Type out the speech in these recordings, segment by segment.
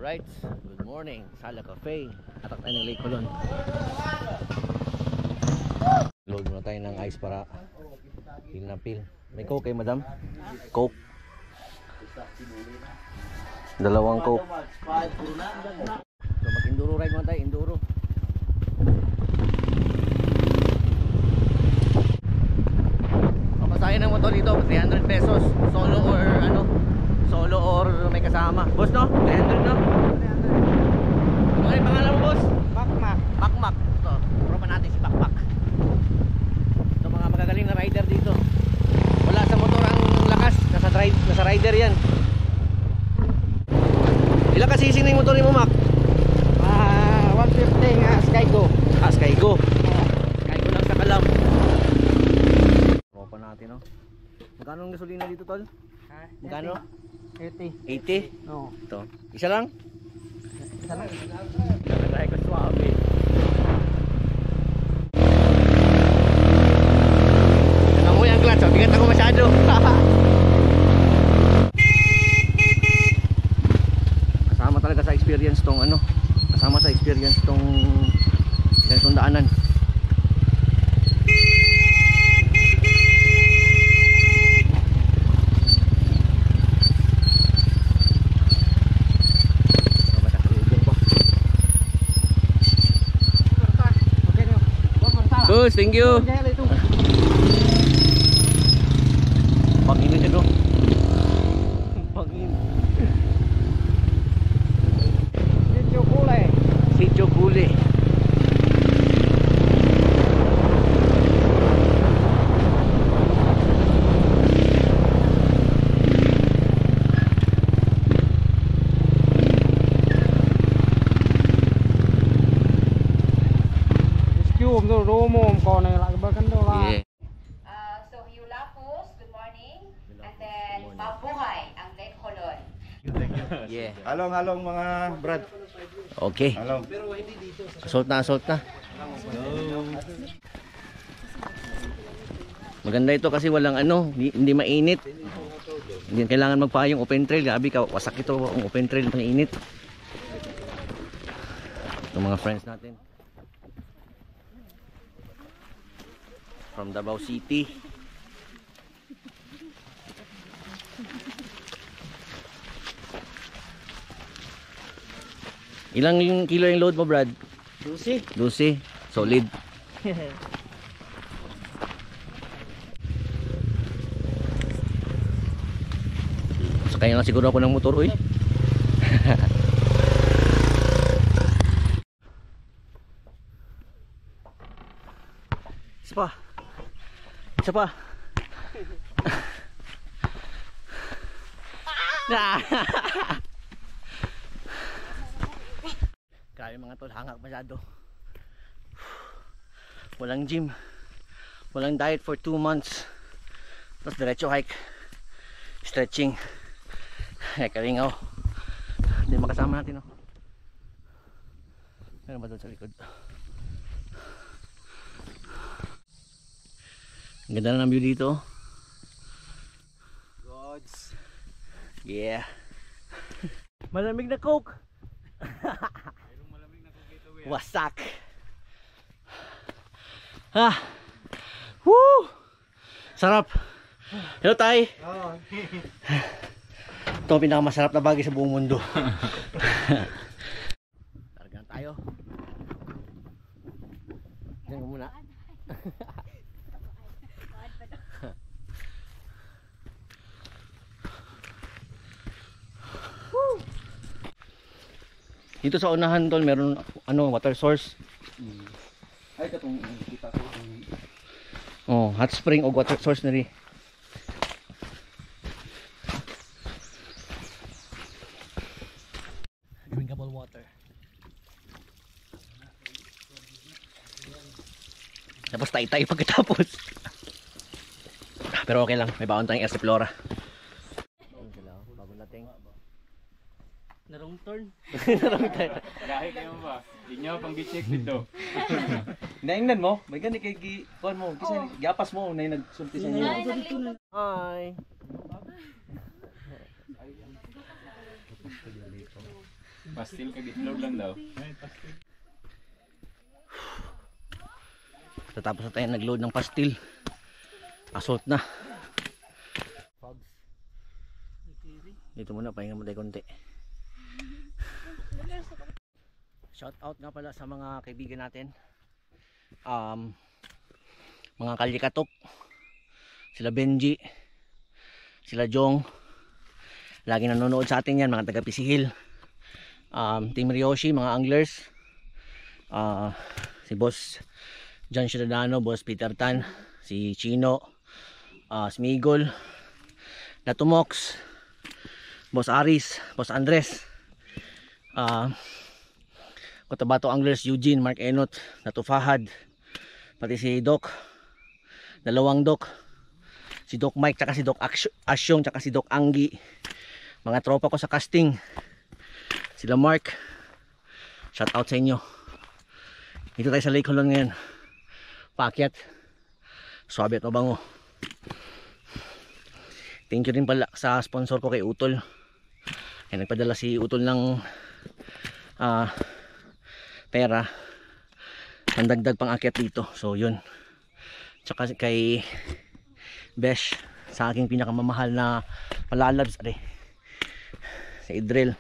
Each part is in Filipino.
Alright, good morning, Sala Cafe. Atak tayo ng Lake Colon. Load muna tayo ng ice para pil na pil. May coke kayo, madam? Coke. Dalawang coke. So mag-enduro ride muna tayo, enduro. Papasahin ng motor dito, 300 pesos. Solo or ano? Solo or may kasama. Boss, no? 300, no? 300. Ano yung pangalan mo, boss? Bakmak. Bakmak. Ito, tropa natin si Bakmak. Ito mga magagaling na rider dito. Wala sa motor ang lakas. Nasa rider yan. Ilang kasising na yung motor ni mo, Mac? 150 nga Skygo. Skygo. Skygo lang sa Kalam. Tropa natin, no? Magkano ang gasolina dito, tol? Magkano? 80. 80? No. Ito. Isa lang? Isa lang. Nalagay ko suwabe. Nangamoy ang clutch. Bigat ako masyado. Kasama talaga sa experience tong ano. Kasama sa experience tong ganitong daanan. Boss, thank you. Pag-init ito. Pag-init. Sitio Kule. Sitio Kule. Romo con này lại bơ cánh đô la. So Hiulapus, good morning. And then Mabuhay, ang Lake Colon. Yeah. Halong mga brad. Okay. Halong. Assault na, assault na. Maganda ito kasi walang ano, hindi mainit. Hindi kailangan magpayong open trail. Gabi ka, wasak ito ang open trail, mainit. Itong mga friends natin from Davao City. Ilang yung kilo yung load mo, Brad? 12. 12. Solid. Sakay lang siguro ako ng motor, uy. Isa pa. Isa pa. Grabe mga tol, hangak masyado. Walang gym. Walang diet for 2 months. Tapos diretso hike. Stretching. Kalingaw. Hindi makasama natin, no? Meron ba doon sa likod? Ang ganda na ng view dito. Gods. Yeah. Malamig na coke. Wasak. Ah. Woo! Sarap. Hello, Tay. Oh. Ito ang pinakamasarap na bagay sa buong mundo. Targan tayo. Diyan ka muna. Dito sa unahan, tol, meron ano, water source. Ay katong kita ko. Oh, hot spring o water source na rin. Drinkable water. Tapos tayo pagkatapos. Pero okay lang, may baon tayong Flora. Bagong dating. Narong turn. Narong turn. Dahil kayo ba? Hindi nyo pang gi-check dito. Naingnan mo, may gani kay kuan mo, kasi gapas mo na nagsulti sa inyo. Hi. Pastil kag itlog lang daw. Tatapos na tayo nag-load ng pastil. Assault na. Dito muna, pahinga mo tayo konti. Shout out nga pala sa mga kaibigan natin. Mga kalikatok. Sila Benji. Sila Jong. Lagi nanonood sa atin yan, mga taga Pisihil. Team Ryoshi, mga anglers. Si Boss John Ciudadano, Boss Peter Tan, si Chino, Smigol, Natumox, Boss Aris, Boss Andres, Cotabato Anglers, Eugene, Mark Enot, Natu Fahad, pati si Doc, dalawang Doc, si Doc Mike, tsaka si Doc Asyong, tsaka si Doc Anggi, mga tropa ko sa casting, sila Mark. Shout out sa inyo. Dito tayo sa Lake Holon ngayon. Paakyat. Swabe at mabango. Thank you rin pala sa sponsor ko kay Utol. Ay, nagpadala si Utol ng pera. Pandagdag pang akyat dito. So yun. Tsaka kay Besh, sa aking pinakamamahal na palalabs. Sa Idril.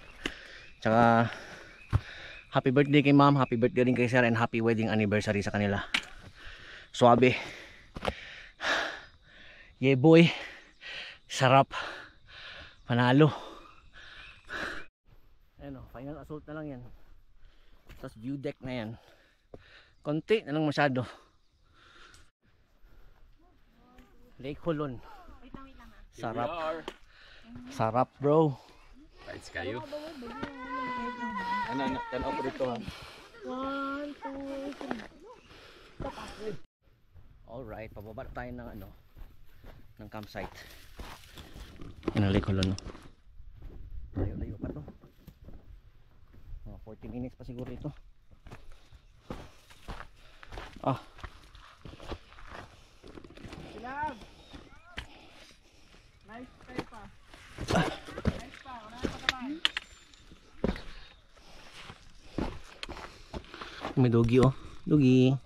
Tsaka happy birthday kay ma'am, happy birthday rin kay sir, and happy wedding anniversary sa kanila. Swabe. Yeah boy. Sarap. Panalo. Ayan o, final assault na lang yan. Tapos view deck na yan. Konti na lang masyado. Lake Holon. Sarap. Sarap bro. Rides kayo. Ano, tanaw ko dito ha. 1, 2, 3. Alright, pababa tayo ng ng campsite. Yan ang Lake Holon, no? Layo-layo pa to. 40 minutes pa siguro ito. Silag. Nice try pa. Nice pa, wala pa kamay. May dogi oh. Dogi.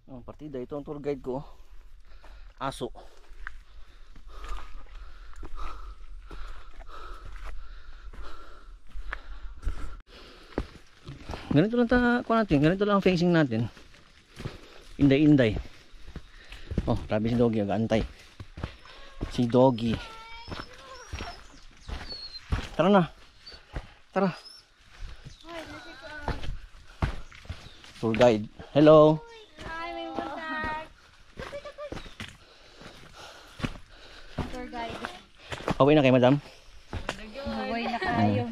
Ang partida, ito ang tour guide ko. Aso. Ganito lang natin. Ganito lang ang facing natin. Inday-inday. Oh, grabe si Doggy, nag-aantay. Si Doggy. Tara na. Tara. Tour guide. Hello. Hi, may buntag. Tour guide. Okay na kay madam? Buhay na kayo.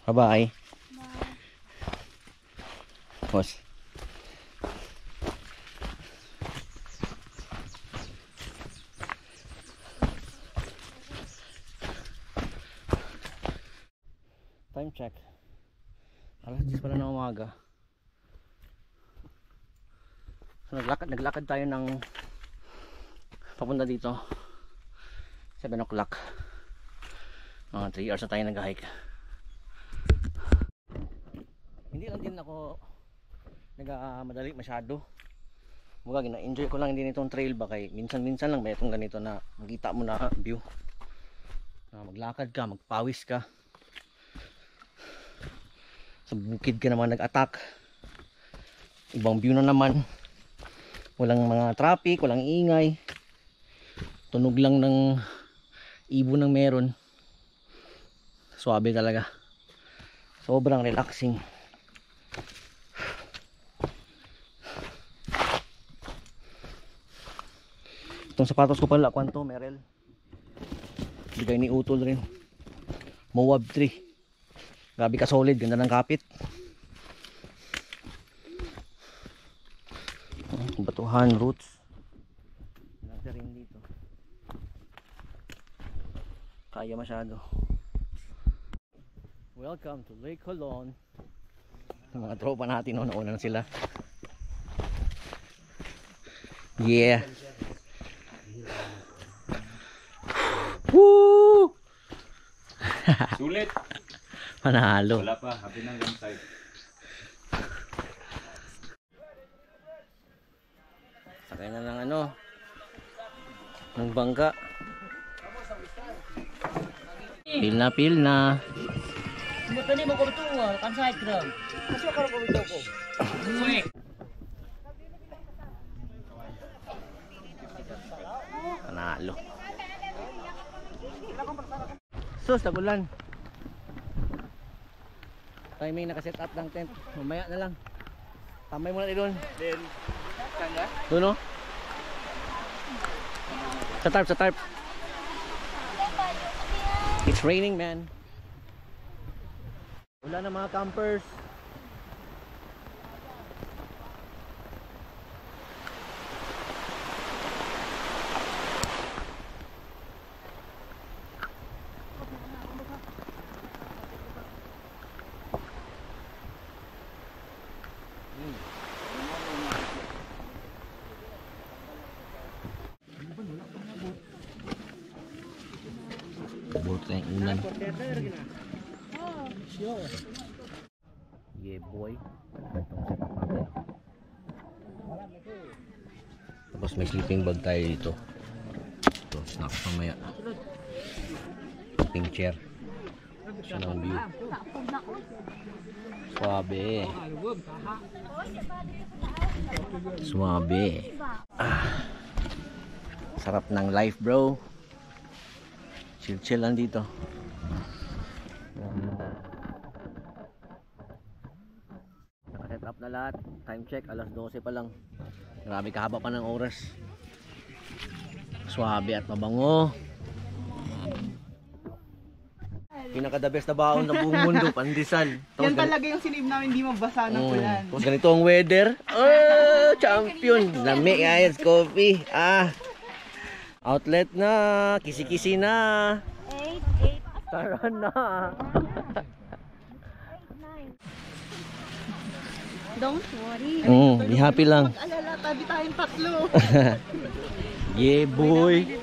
Bye-bye. Boss. Time check. Alas 10 pala ng umaga. So naglakad tayo ng papunta dito 7 o'clock. Mga 3 hours na tayo nag-hike. Hindi lang din ako nag-madali masyado. Mga gina-enjoy ko lang din itong trail ba kay minsan-minsan lang may itong ganito na makita mo na view. Maglakad ka, magpawis ka. Sa bukid ka naman nag-attack. Ibang view na naman. Walang mga traffic, walang ingay. Tunog lang ng ibon ng meron. Swabe talaga. Sobrang relaxing. Itong sapatos ko pala, kwanto, Merrell. Bigay ni Utol rin. Moab 3. Grabe ka solid, ganda ng kapit. Batuhan, roots. Nasa rin dito. Kaya masyado. Welcome to Lake Holon. Yung mga tropa natin, nauna na sila. Yeah. Sulit. Panalo. Wala pa. Happy ng side. Sakay na ng ano, ng bangka. Pil na. Panalo. Sus, tagulan. Timing nakaset up ng tent. Mamaya na lang. Tambay muna doon. Doon no? Sa tarp. It's raining, man. Wala na mga campers. Buot na yung ulan. Yeah boy. Itong setup natin. Tapos may sleeping bag tayo dito. Ito, snacks mamaya. Pink chair. Siya ng view. Suabe. Sarap ng life, bro. Chill lang dito. Nakaset up na lahat. Time check, alas 12 pa lang. Grabe kahaba pa ng oras. Swabe at mabango. Pinaka the best na baon ng buong mundo, pandesal. Yan talaga yung sinave namin, hindi mabasa ng ulan. Tapos ganito ang weather. Oh, champion. Lami, guys, coffee. Outlet na, kisi-kisi na. 8. Tara na. Don't worry. Be happy lang. Mag-alala, tabi tayong tatlo. Yeah, boy.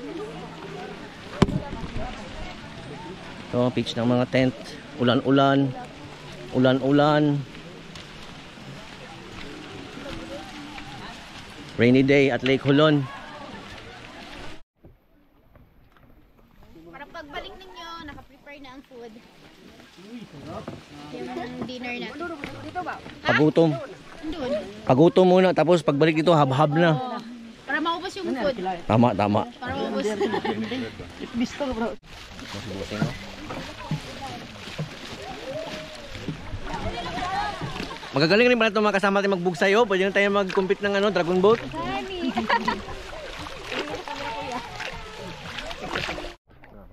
Ito, pitch ng mga tent. Ulan-ulan. Rainy day at Lake Hulon. Para pagbalik ninyo, naka-prepare na ang food. Yung dinner natin. Dito ba? Pagutom. Doon. Pagutom muna, tapos pagbalik dito, hab-hab na. Para maubos yung food. Tama. Para maubos. Magagaling rin pala itong mga kasama natin magbugsayo. Pwede na tayo mag-compete ng Dragon Boat.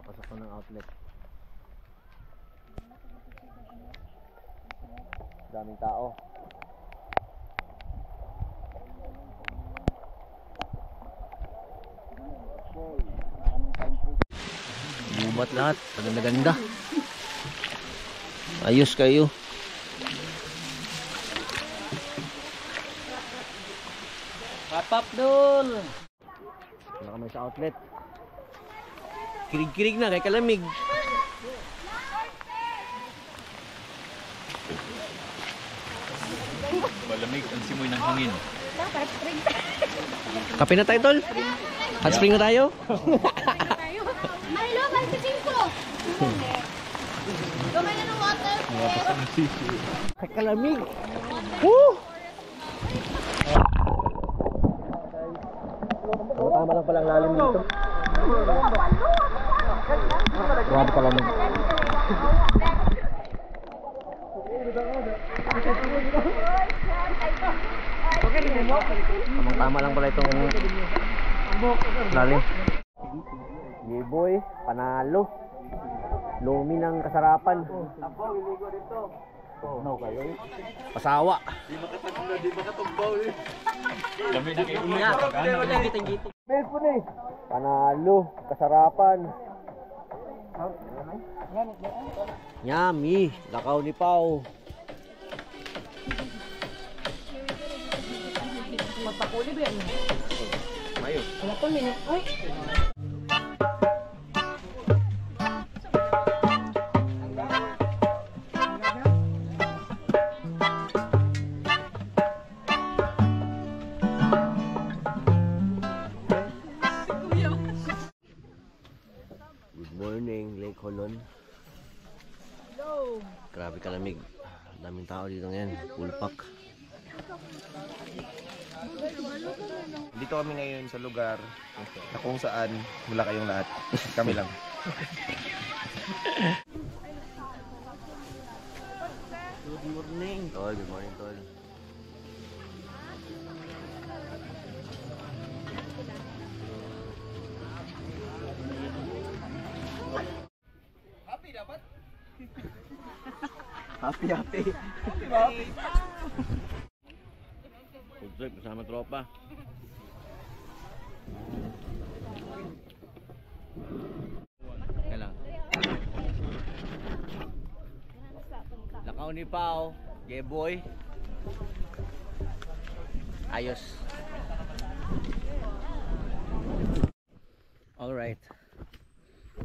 Papasok ko ng outlet. Daming tao. Bubat lahat. Paganda-ganda. Ayos kayo. Papap dol. Wala kami sa outlet. Kirig-kirig na kay kalamig. Malamig ang simoy ng hangin. Kape na tayo, tol. Hot spring na tayo. Marilo, balikin ko. Gumay na ng water. Kay kalamig. Woo! Tama lang palang lalim dito. Grabe kalamig. Tama lang pala itong lalim. Yeah boy, panalo. Lumi ng kasarapan. Pasawa. Lamig na kayo ulit. Panalo, kasarapan. Yummy, lakaw ni Pao. Good morning, Lake Holon. Grabe kalamig. Daming tao dito ngayon. Full pack. Dito kami ngayon sa lugar na kung saan wala kayong lahat. Kami lang. Good morning, Tol. Good morning, Tol. Happy. Food trip kasama tropa. Kaya lang. Lakaw ni Pao. Yeah boy. Ayos. Alright.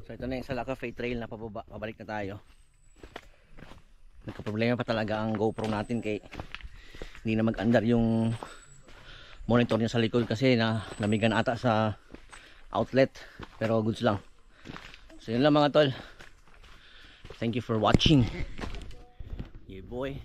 So ito na yung Sala Cafe Trail na pababa. Pabalik na tayo. Nagka-problema pa talaga ang GoPro natin kay hindi na mag-andar yung monitor niya sa likod kasi na namigan ata sa outlet, pero goods lang. So yun lang mga tol, thank you for watching. Yeah boy.